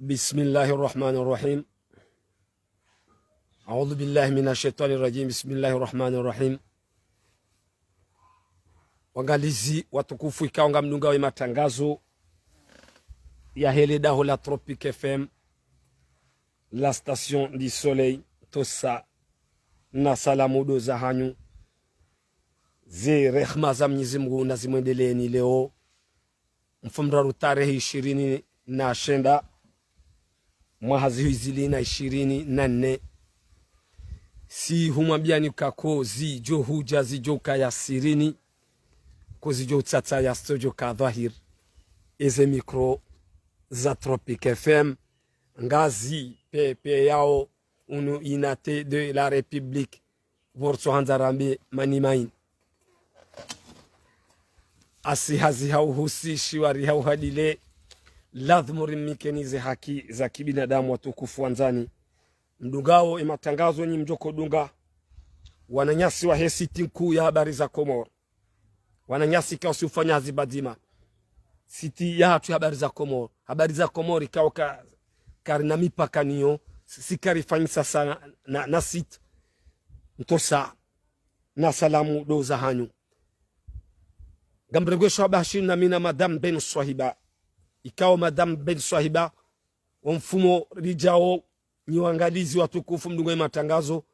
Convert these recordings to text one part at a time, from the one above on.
بسم الله الرحمن الرحيم. أعوذ بالله من الشيطان الرجيم. بسم الله الرحمن الرحيم. Wangalizi watukufu, ikaonga mdunga wa matangazo ya hele daho la Tropique FM, la station du soleil, tosa na salamu do za hanyu ze rehma za Mwenyezi Mungu na zimwendeleeni. Leo mfumraru tarehe 20 mwahazi hizili na 24 si humwambiani kako zijo huja zijo kaya sirini ko zijo tata ya studio ka dhahir eze mikro za Tropique FM ngazi pepe yao unu inate de la République vorso hanzarambe manimain asi hazi hauhusi shiwari hauhadile ladhmuri mikenize haki za kibinadamu watukufu wanzani. Mdungao imatangazo ni mjoko dunga wananyasi wa hesiti nkuu ya habari za Komoro. Wananyasi kwa usifanya hazibadima siti ya hatu habari za Komoro. Habari za Komoro ikawa karina mipaka niyo sikari fanyisa sana na sit mtosa na salamu doza hanyu gambregwesho habashini na mina Madame Ben Swahiba. Ikawa Madame Ben Swahiba wa mfumo rijao ni wangalizi watukufu mdungo matangazo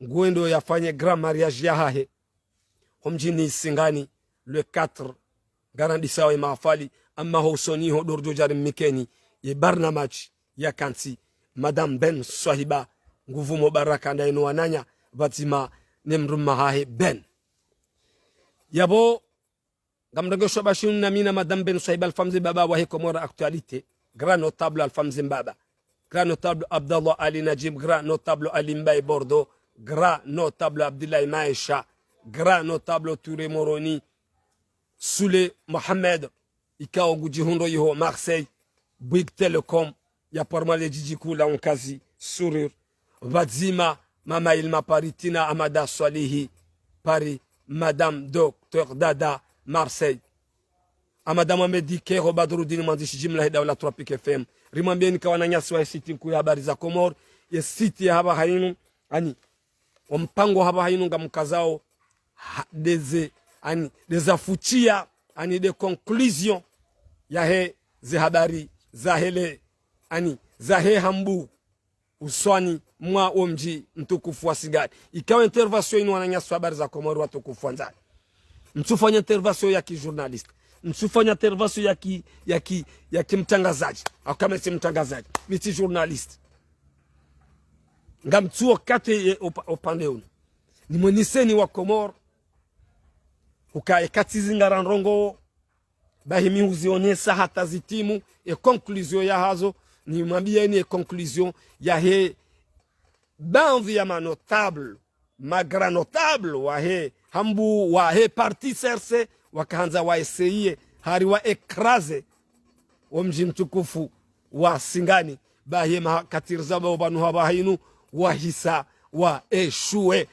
ngwendo yafanye grand mariage ya hahe homjini Singani le 4 garandi sawa maafali amma hosoni ho dorjo jarim mikeni ye barnamaj ya kansi Madame Ben Swahiba nguvu mubaraka ndaino wananya batima nemruma hahe Ben yabo gamrego shobashun na mina Madame Ben Swahiba alfamzi baba wa Komoro actualité grand notable alfamzi baba grand notable Abdallah Ali Najib, grand notable Ali Mbaye Bordeaux, grand notable Abdoulaye Maïcha, grand notable Touré Moroni, Soule Mohamed, Ikao Gujihundo Yoho Marseille, Bouygues Telecom, ya Parmale Djidikou la Onkazi, Sourire, Vadzima, Mama Ilma Paritina Amada Swalihi, Paris, Madame Docteur Dada, Marseille, Amada Mamedi Kero Badroudini Mandishi Jimla Heda la Tropique FM. Rimambieni kwa wananyasi wa siti mkuu ya habari za Komoro ya siti ya haba hainu ani mpango haba hainu nga mkazao deze ani dezafuchia ani de conclusion ya he ze habari za hele ani za he hambu uswani mwa omji mtukufu wa Sigari. Ikawa intervention inu wananyasi wa habari za Komoro watukufu wanzani mtufanya intervention ya kijournalist, msifanya intervention ya kimtangazaji au kama si mtangazaji miti journalist ngamtuo kate opande uno ni mweniseni wa Komoro ukae katizi ngaranrongo bahimi uzionesa hata zitimu conclusion ya hazo ni mwambieni conclusion ya he banvi ya notable magra notable wa he hambu wa he parti serse wakaanza waeseye hari wa ekraze omji mtukufu wa Singani bahe makatirza banu haba hainu wa hisa wa eshue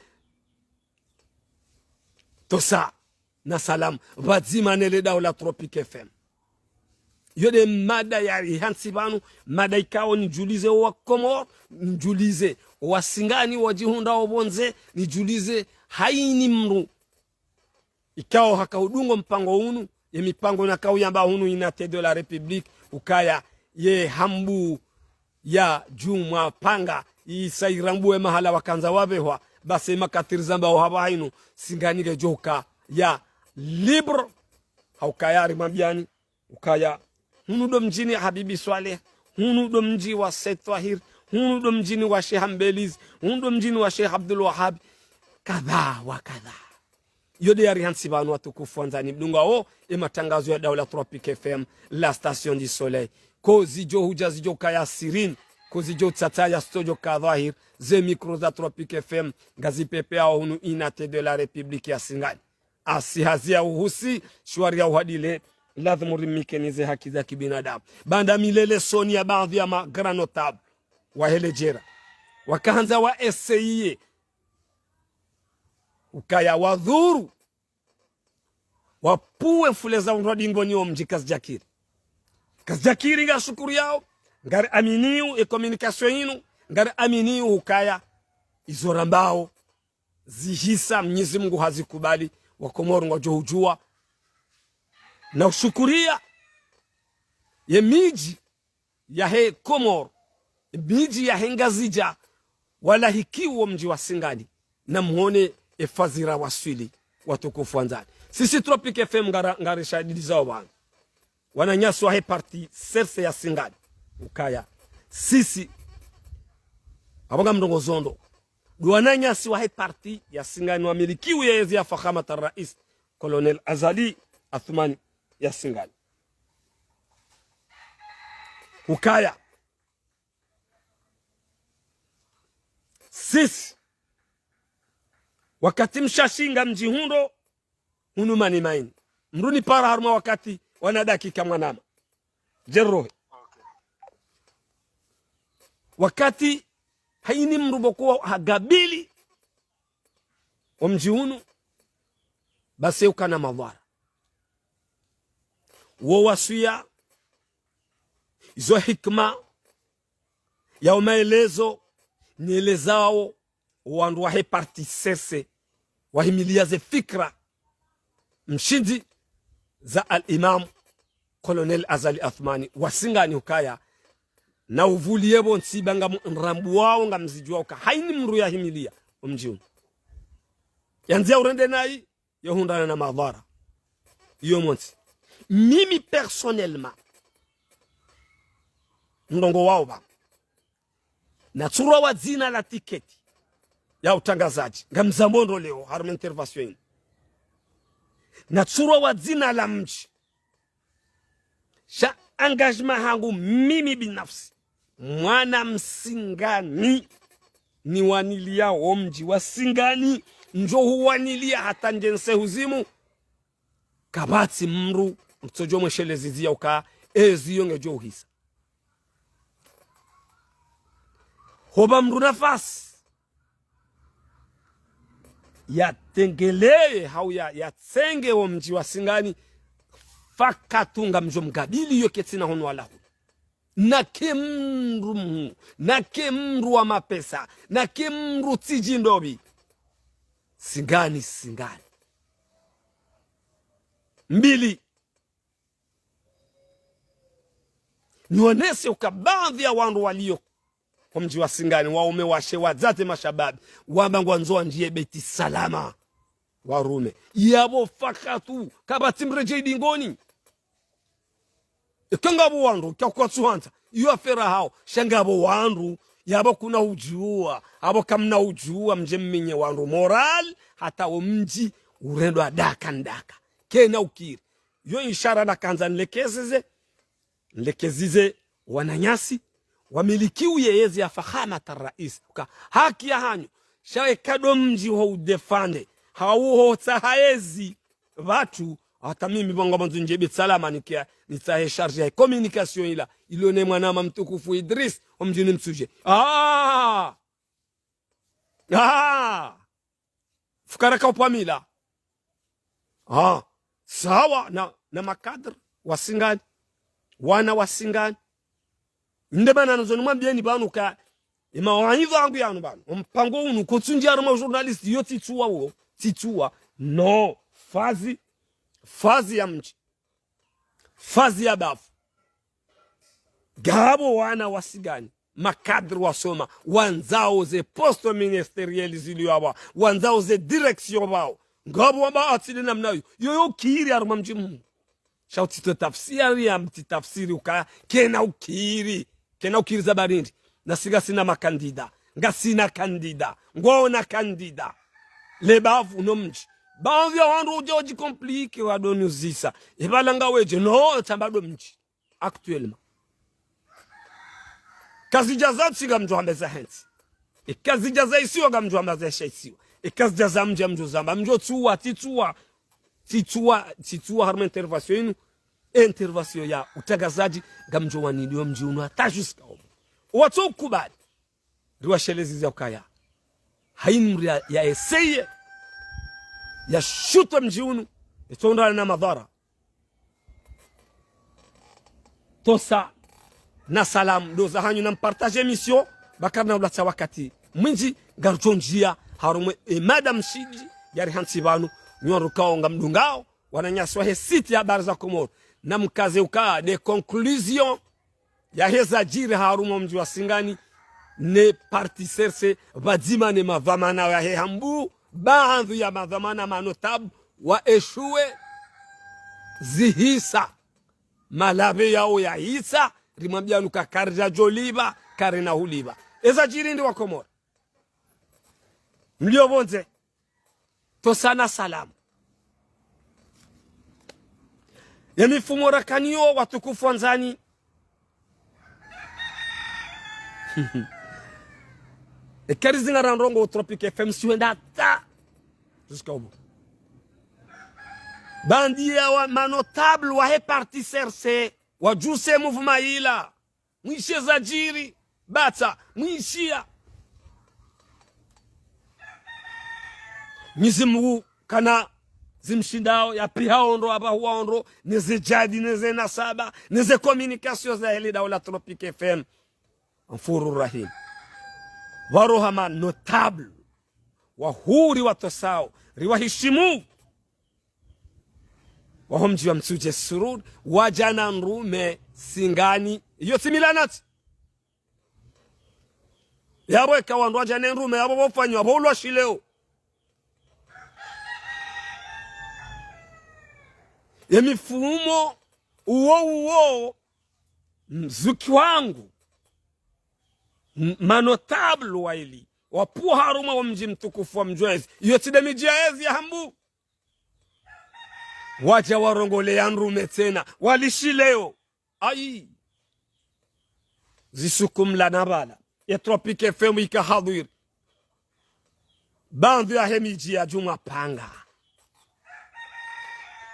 tosa na salam vadzima nele dawo la Tropique FM yode mada ya hansi banu mada ikao nijulize wa Komoro nijulize wa Singani wajihunda obonze nijulize haini mru ikao hakaudungo mpango unu ye mipango na kau yamba unu inate de la République ukaya ye hambu ya juma panga isairambu mahala wakanza wabehwa basi makatirzamba haba hainu Singanige joka ya libre haukayari mambiani ukaya hunu do mjini Habibi Swaleh, hunu do mji wa Said Tahir, hunu do mjini wa Sheikh Ambeliz, hunu do mjini wa Sheikh Abdul Wahhab kadha wa kadha yode yari hansi banu watukufu wanzani mdunga o matangazo ya daula Tropique FM la station du soleil ko zijo huja zijo kaya sirin ko zijo tata ya studio ka dhahir ze micro za Tropique FM gazi pepe au hunu inate de la République ya Singani asi hazia uhusi shwari ya uhadile ladhmuri mikenize haki za kibinadamu banda milele soni ya baadhi ya grand notable wa helejera wakaanza wa SCIE ukaya wadhuru wapuwe mfuleza unradingo ni omji Kazijakiri nga shukuru yao ngari aminiu e communication inu ngari aminiu hukaya izorambao zihisa Mwenyezi Mungu hazikubali wakomoro ngojojua na ushukuria ye miji ya he Komoro miji ya hengazija wala hikiwo mji wa Singani na muone efazira waswili watukufu wanzani sisi Tropic FM ngari shadidi zao bana wananyaswa he parti serse ya Singani ukaya sisi abanga mdongo zondo wananyasi wa he parti ya Singani wamilikiwe yezi ya Fakhama Rais Colonel Azali Athmani ya Singani ukaya sisi wakati mshashinga mji hundo hunumani maini mruni para haruma wakati wana dakika mwanama jerohe wakati haini mrubokuwa hagabili wa mji hunu basi ukana madhara wawasuya izo hikma ya maelezo nielezao wandu wahe parti sese wahimiliaze fikra mshindi za al-Imam Colonel Azali Athmani wasingani ukaya na uvuliyebo nsibanga nrambu wao nga mzijua uka haini mru ya himilia umjiu yanzia urende nai yohundana na madhara iyo monsi mimi personnellement ndongo wao ba na tsura wa zina la tiketi ya utangazaji ngamzamondo leo haruma intervention na tsura wa zina la mji sha engagement hangu mimi binafsi mwana Msingani ni wanilia omji wa Singani njo huwanilia hata njense huzimu kabati mru mtojo mweshelezizia uka eziyo ngejo uhisa hoba mru nafasi ya tengeleye hau ya tsenge wa mji wa Singani fakatunga mjo mgabili yoketina honu wala huu na kemru wa mapesa na kemru tijindobi Singani mbili nionese ukabadhi ya wandu walio kwa mji wa Singani waume washe wazate mashababi wabangwa nzoa njie beti salama warume yabo fakatu kabati mreje idingoni kangabo wandu kwa tsuhanta iyo afera hao shangabo wandu yabo kuna ujua abo kamna ujua mje mminye wandu moral hata mji urendo adaka ndaka kena ukiri yo ishara na kanza nlekezize wananyasi wamilikiu yeyezi ya Fakhama Rais haki ya hanyu shawe kado mji wa udefande hauho tahaezi watu hata mimi bonga mwanzo njebe salama nikia nitahe charge ya communication ila ilone mwanama mtukufu Idris omjini msuje fukara ka upamila sawa na makadr wasingani wana wasingani ndebana nazo nimwambieni banu ka mawaidha yangu yanu banu mpango unu kutsunjia roma journalist yo titsua no fazi ya mji fazi ya bafu gabo wana wasigani makadri wasoma wanzao ze posto ministerieli ziliwa wanzao ze direction bao ngabo waba atili namna yo kiri aruma mji mungu shauti tafsiri ya mti tafsiri uka kena ukiri za barindi nasiga sina makandida ngasina kandida ngona kandida lebavu no mji baadhi ya wandu ujoji komplike wadoni uzisa ibalanga weje no tambado mji actuellement kazi jaza tsiga mjo ambeza hensi kazi jaza isiwa ga mjo ambeza shaisiwa kazi jaza mjo zamba mjo tsuwa harma intervention ya utagazaji ga mjo wanilio mji unu atajuska watu ukubali riwa shelezi za ukaya hainmri ya eseye ya shuto mji unu itonda na madhara tosa na salam doza hanyu na partage mission bakarna ulata wakati mwinji garjonjia harume madam shiji yari hansi banu nyoru kaonga mdungao wananyaswa he siti habari za Komoro na mkaze ukaa de conclusion ya heza jiri harumo mji wa Singani ne parti serse badima ne mavamana ya he hambu baadhi ya mavamana manotabu wa eshue zihisa malabe yao ya hisa rimwambia nuka karja joliba karena huliba eza jiri ndi wa Komoro mlio bonze tosana salamu ya mifumo rakanio watukufu wanzani ekarizinga ranrongo Tropique FM siwenda ta jusqu'au bout bandia wa manotable wa reparti serse wa juse mouvement ila mwishe zajiri bata mwishia mizimu kana zimshindao ya pihaondo hapa huaondo neze jadi neze nasaba neze communication za hili daula Tropique FM Mfuru Rahim warohama notable wahuri watosao riwahishimu wahomji wa msuje surur wajana nrume Singani iyo similanati yabo ekawandu wajana nrume yabo wafanywa yabo ulwa shileo ya mifumo uo mzuki wangu manotable wa ili wapu haruma wa mji mtukufu wa Mjwezi iyo tide mijiaezi ya hambu waja warongole ya nrume tena walishileo ai zisukumla nabala ya Tropique FM ikahadhir bandu ya hemiji ya Juma Panga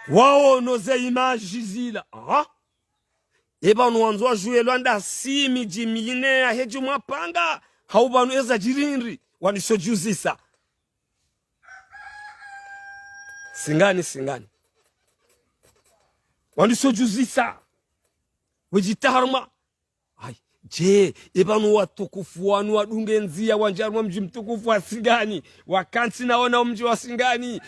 wao noze imaji zila eba nuanzwa juwe lwanda si miji mine ya heju Mwapanga haubanu eza jirindri wanisojuzisa Singani wanisojuzisa wejitaharuma ai je eba nu watukufu wanu wadunge nzia wanjarumwa mji mtukufu wa Singani wakansi naona mji wa Singani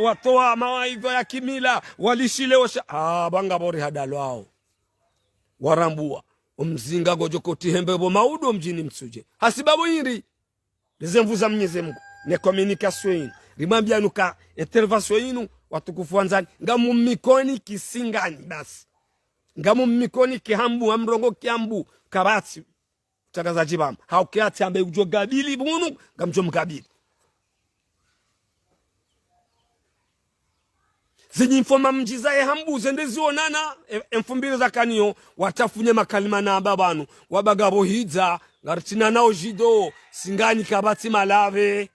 watoa mawaidha ya kimila walishilewosha banga bori hadalwao warambua umzinga gojokoti hembebo maudo mjini msuje hasibabu hiri lezemvuza Mwenyezi Mungu ne communication yinu rimambia nuka intervention yinu watukufu wanzani ngamu mikoni Kisingani basi ngamu mikoni kihambu amrongo kiambu kabati utakazaji bamba haukiati ambe ujo gabili bunu ngamjo mkabili zenye informa mjizaye hambu zendezi onana mfumbiri za kanio watafunye makalima na babanu wabagabo hidza gartina nao jido Singani kabati malave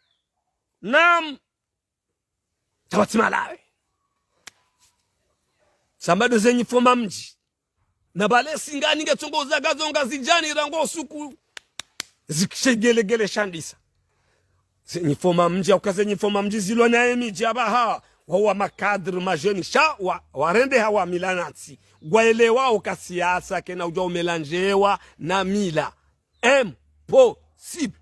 nam kabati malave sambado zenye informa mji na bale Singani ngetongoza gazonga zijani rango suku zikishegelegele shandisa zenye informa mji ukazenye informa mji zilo na emiji abaha wawa makadri majeni sha warende hawa milanatsi gwaelewa ukasiasa kena uja umelanjewa na mila impossible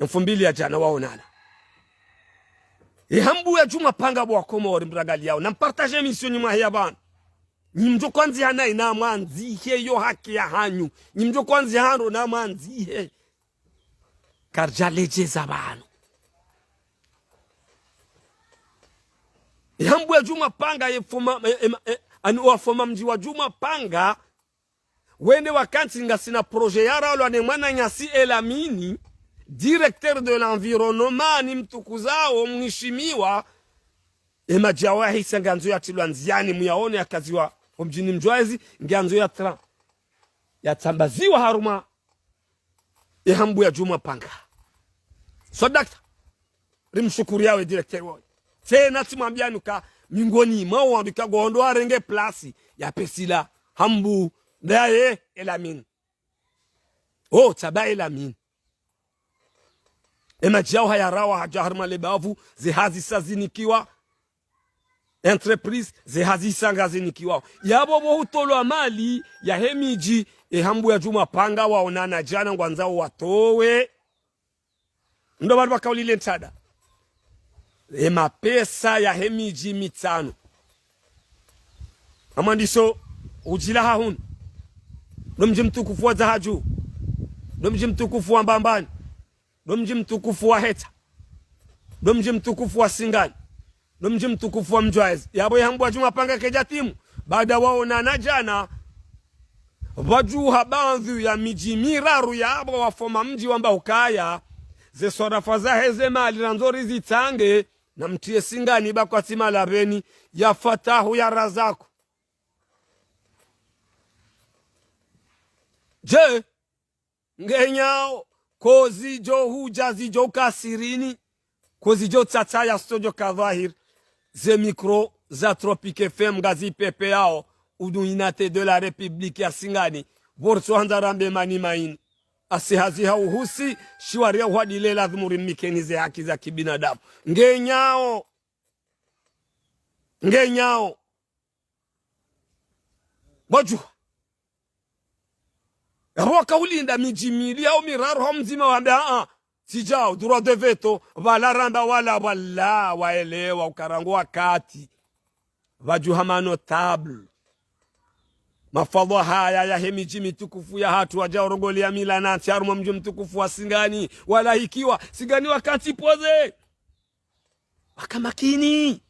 mfumbili ya jana waonana hambu ya Juma Panga bwa Komoro mragali yao na mpartage mission nyuma ya bana nyimjo kwanzi hana ina mwanzi yo haki ya hanyu nyimjo kwanzi hano na mwanzi karjaleje zabano hambu ya Juma Panga wafoma mji wa Juma Panga wende wakanti nga sina projet yara alo mwana Nyasi Elamini directeur de l'environnement ni mtukuzao mheshimiwa majawahi sanganzo ya tilwanziani muyaone ya kazi wa mjini Mjwezi nganzo ya tambaziwa haruma hambu ya Juma Panga so dakta rimshukuri yawe directeur wao tena timwambia nuka mingoni mwa wandika gondo arenge plasi ya pesila hambu ndaye Elamini taba Elamini majao haya rawa haja harma lebavu zihazi sazinikiwa entreprise ze hazisangaze nikiwao yabo bo hutolwa mali ya hemiji hambu ya juma panga waonana jana ngwanzao watowe ndo bado bakaulile ntada mapesa ya hemiji mitano amandiso ujila hahun ndo mji mtukufu wa Zahaju, ndo mji mtukufu wa Mbambani, ndo mji mtukufu wa Heta, ndo mji mtukufu wa Singani, ndo mji mtukufu wa Mjwaezi yabo hambu ya juma panga keja timu baada waonana jana wajuha baadhi ya miji miraru yabo wafoma mji wamba ukaya ze sorafa za heze mali na nzori zitange na mtie Singani bakwa tima labeni ya Fatahu ya Razaku. Je, ngenyao kozi jo huja zijo kasirini kozi jo tata ya studio kadhahir ze mikro za Tropique FM gazi pepe yao uduinate de la Republique ya Singani borso handarambe mani maini asihazi hauhusi shiwaria uhadile lazimuri mikenize haki za kibinadamu ngenyao bojuha wakaulinda miji mili au miraru hamzima wambia sijao dura de veto wala ramba wala waelewa ukarangu wakati wajuhamano table mafadha haya ya hemiji mitukufu ya hatu wajao rogoli ya mila na tiarumo mji mtukufu wa Singani wala hikiwa Singani wakati poze wakamakini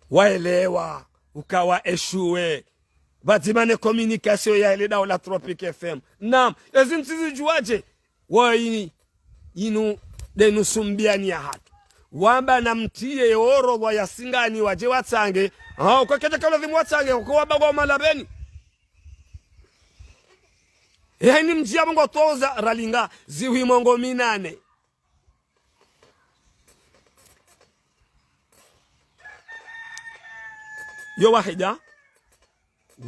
waelewa ukawa eshuwe batimane communication ya ile daula Tropique FM naam ezintizi juaje waini inu denu sumbiani ya hatu wamba na mtie oro ya Singani waje watsange kwa keja kala dhimu watsange kwa wabagwa malabeni ni mjia mungo toza ralinga ziwi mongo minane yo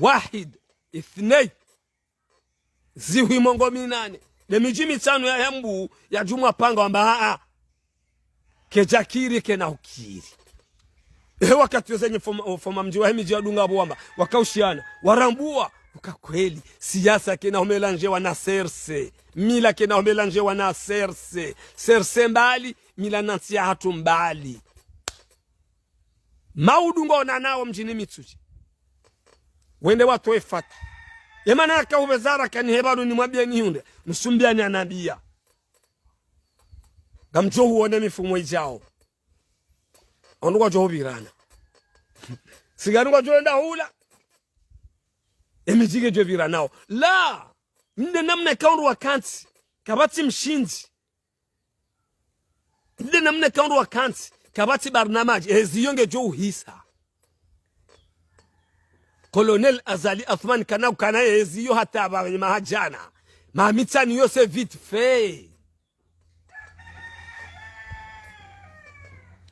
wahid ithnay ziwi mongo minane le miji mitano ya hembu ya juma panga wamba kejakiri kena ukiri wakati yozenye foma mji wa hemiji ya dunga buwamba wakaushiana warambua ukakweli siyasa kena homelanjewa na serse mila kena homelanjewa na serse mbali mila nansi ya hatu mbali maudunga onanao mjini Mitsuchi wende watu efata yemana yaka ubezara kani hebanu ni mwabia ni hunde msumbia ni anabia gamjo huone mifumo ijao onuwa joho birana siganuwa joho enda hula emijige joho biranao la nde namne kaundu wakanti kabati mshinji nde namne kaundu wakanti kabati barnamaji eziyonge joho hisa Colonel Azali Athman kanau kana eziyo hata mahajana mamitani yose vite fait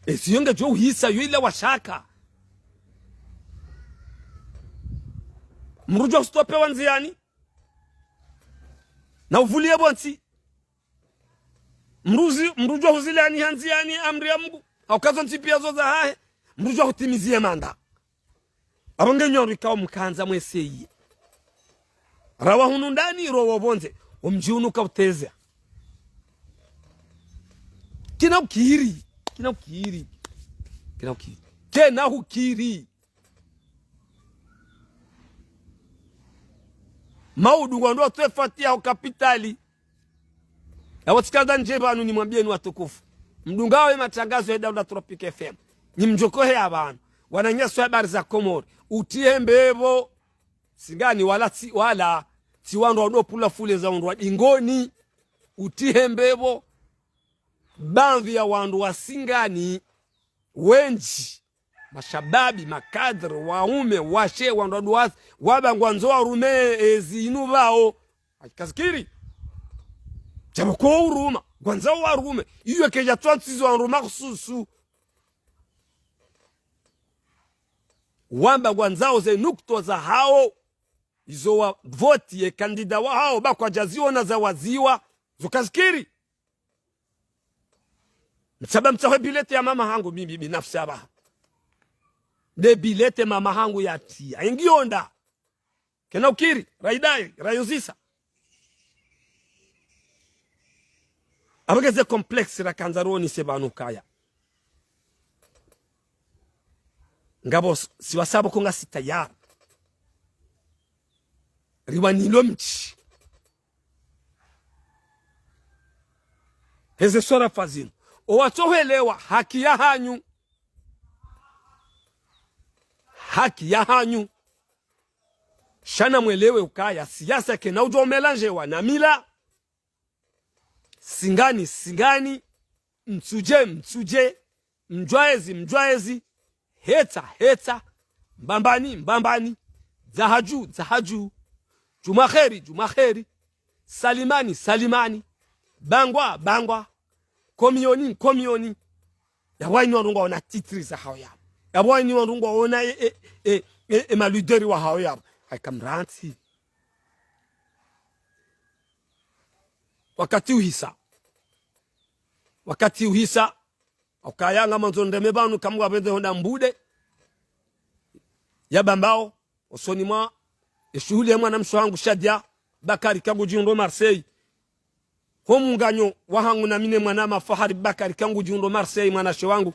eziyonge joho hisa yoila washaka mrujo stope wanziani na uvulie bonti mrujo huzilani hanziani amri ya Mungu aukazo ntipia zoza hae mrujo hutimizie manda abonge nyori kawo mkanza mweseye rawa hunu ndani rowo bonze umjiunu kauteze kina ukiri tena hukiri maudu wando tuefatia ukapitali ya watikanda njebanu ni mwambie ni watukufu mdungawe matangazo ya daula Tropique FM ni mjokohe abantu wananyaso habari za Komori utie mbebo Singani wala tiwando wado pula fule za undwa ingoni utie mbebo bandhi ya wandu wa Singani wenji mashababi makadri waume washe wandu waduwazi wabangwanzo warume ezinu bao akikazikiri chabako uruma gwanza warume iyo keja twantizo waruma kususu wamba gwanzao ze nukto za hao izo wa voti ye kandida wa hao bakwa jaziwa na za waziwa zukazikiri msaba mtawe bilete ya mama hangu mimi binafsi haba de bilete mama hangu yatia ingionda kena ukiri raidai rayozisa abageze complex rakanzaroni sebanukaya ngabo siwasabo konga sitayara riwanilo mchi heze sora fazino owatohelewa haki ya hanyu shana mwelewe ukaya siasa kena ujo melanjewa na mila singani msuje mjwaezi heta mbambani zahaju jumakheri salimani bangwa komioni yawaini warunga ona titri za hao yabo yawaini warunga ona maluderi wa hao yabo haikamranti wakati uhisa okayanga manzonde mebanu kamwa bende honda mbude yabambao osoni mwa shughuli ya mwana mswangu Shadia Bakari kangu jiundo Marseille homunganyo wahangu na mine mwana mafahari Bakari kangu jiundo Marseille mwana shewangu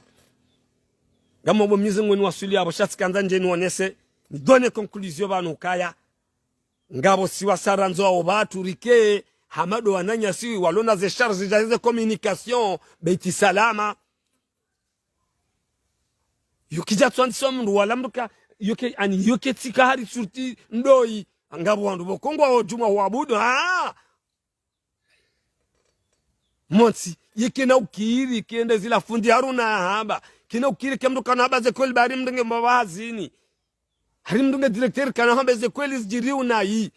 gamo bo mnyizi ngoni wasuli abo shatsikanza njeni onese ni done conclusion banu kaya ngabo siwa saranzo abo batu rike hamado wananya si walona ze charge de communication beti salama yukija twansom ndo walamruka yuke tikari surti ndoi ngabo wandu bokongwa ojuma wabudu monsi yekena ukiri kende zila fundi haruna haba kina ukiri kemdu kana haba ze kweli bari mndenge mabazini hari mndenge director kana haba ze kweli zijiriu na hii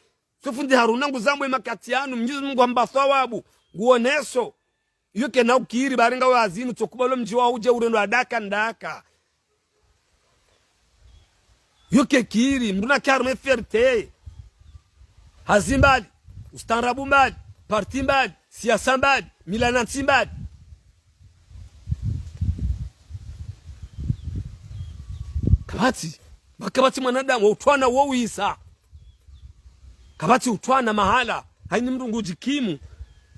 so fundi haruna nguzamwe makatiano mnyizi Mungu amba thawabu nguoneso yekena ukiri bari nga wazini tokubalo mji wa uje urendo adaka ndaka yuke kiri mduna karme ferte hazimbali ustarabu mbali parti mbali siasa mbali milanansi mbali kabati mwanadamu utwana wowisa kabati utwana mahala haini mrungu jikimu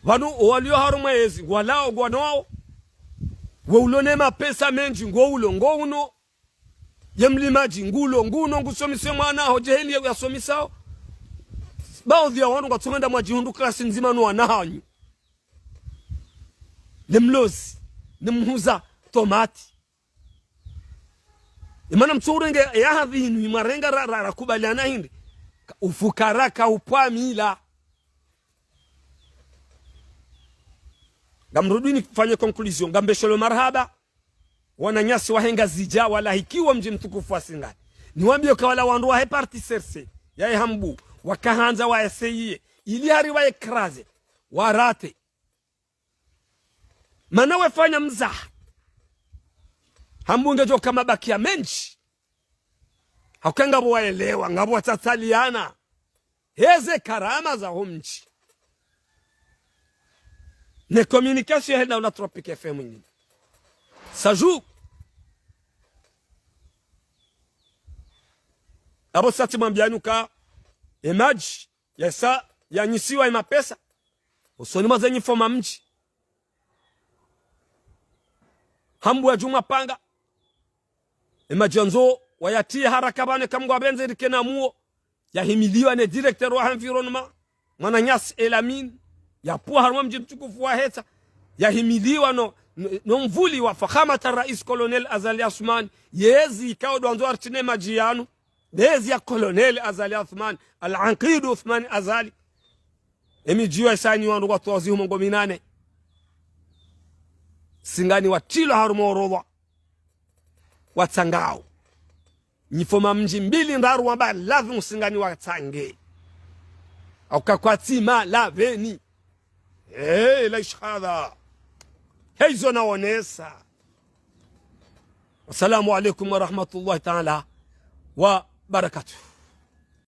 wanu walio harumwa ezi walao gwanao waulone mapesa menji ngouno yemlimaji nguno ngusomise mwana hojeheli ya somisao baadhi ya wanu kwatsongenda mwajihundu klasi nzima nuwa nahanyu nemlozi nemhuza tomati imana mtsurenge ya hadhinu imarenga rara kubaliana hindi ufukaraka upamila gamrudini kufanya conclusion gambesholo marhaba wananyasi wahenga zija wala hikiwa mji mtukufu wa Singani niwambie kawala wandu wa parti serse ya hambu wakahanza wa eseye ili hari wa ekraze warate mana wefanya mzaha hambu ngejo kama bakia menchi haukanga waelewa ngabo watataliana heze karama za humchi ne communication henda una Tropique FM nyingi saju abo sati mwambianuka emaji yesa yanyisiwa ima pesa usoni mazenyi foma mji hambu ya juma panga emaji yanzo wayatie haraka bane kamgwa benze rikena muo yahimiliwa ne directeur wa environnement mwana nyasi Elamine ya puwa haruma mji mtukufu wa heta yahimiliwa no mvuli wa fakhamata rais Colonel Azali Asman yezi ikawo doanzo artine majianu dezi ya Colonel Azali Asman al-Anqid Uthman Azali emijiwa isani wandu watu wazihu mongo minane Singani watilo haruma orova watangao nifoma mji mbili ndaru wamba lavi Singani watange au kakwatima laveni la ishadha heizo naonesa. Wassalamu alaikum wa rahmatullahi ta'ala wa barakatuh.